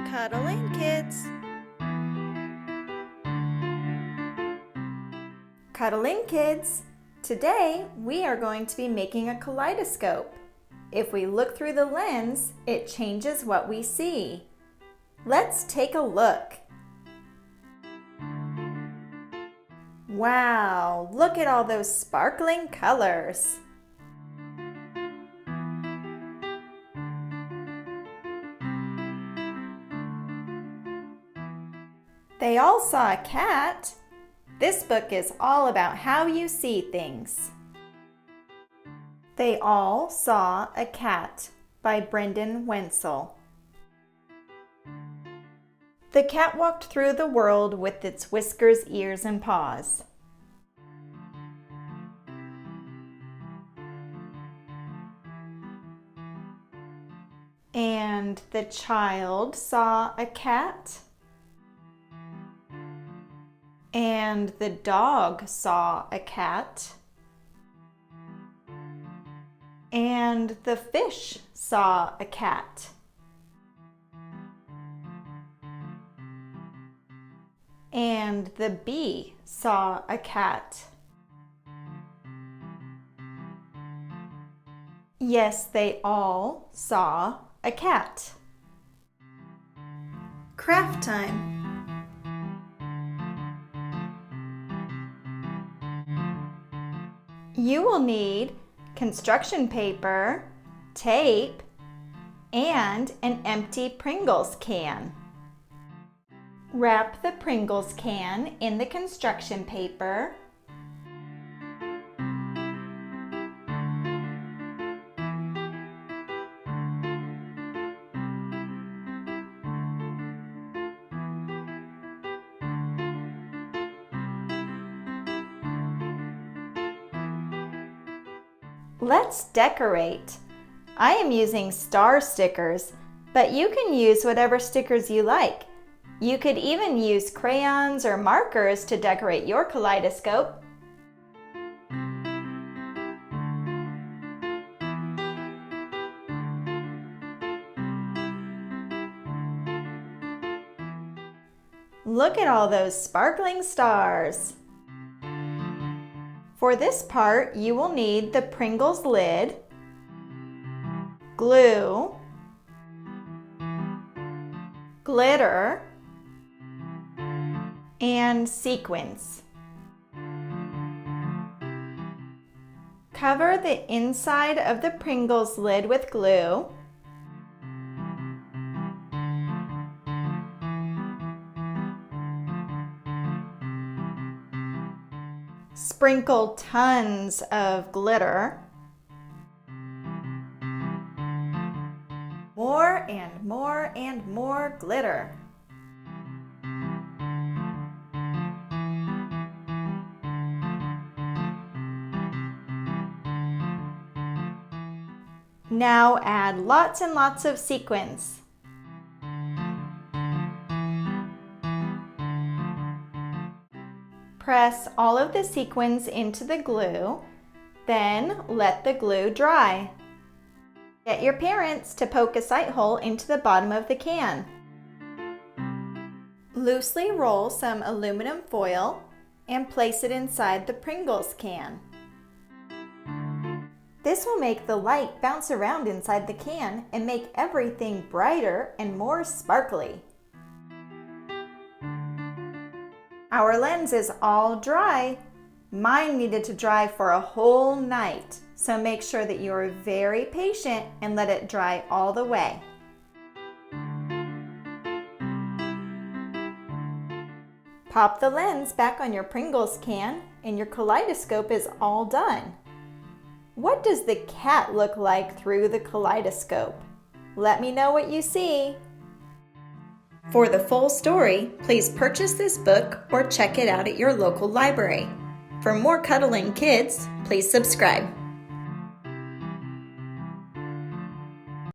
Cuddle in, kids. Cuddle in, kids. Today we are going to be making a kaleidoscope. If we look through the lens, it changes what we see. Let's take a look. Wow, look at all those sparkling colors. They all saw a cat. This book is all about how you see things. They all saw a cat by Brendan Wenzel. The cat walked through the world with its whiskers, ears, and paws. And the child saw a cat. And the dog saw a cat. And the fish saw a cat. And the bee saw a cat. Yes, they all saw a cat. Craft time. You will need construction paper, tape, and an empty Pringles can. Wrap the Pringles can in the construction paper. Let's decorate. I am using star stickers, but you can use whatever stickers you like. You could even use crayons or markers to decorate your kaleidoscope. Look at all those sparkling stars. For this part, you will need the Pringles lid, glue, glitter, and sequins. Cover the inside of the Pringles lid with glue. Sprinkle tons of glitter. More and more and more glitter. Now add lots and lots of sequins. Press all of the sequins into the glue, then let the glue dry. Get your parents to poke a sight hole into the bottom of the can. Loosely roll some aluminum foil and place it inside the Pringles can. This will make the light bounce around inside the can and make everything brighter and more sparkly. Our lens is all dry. Mine needed to dry for a whole night, so make sure that you are very patient and let it dry all the way. Pop the lens back on your Pringles can and your kaleidoscope is all done. What does the cat look like through the kaleidoscope? Let me know what you see. For the full story, please purchase this book or check it out at your local library. For more Cuddling Kids, please subscribe.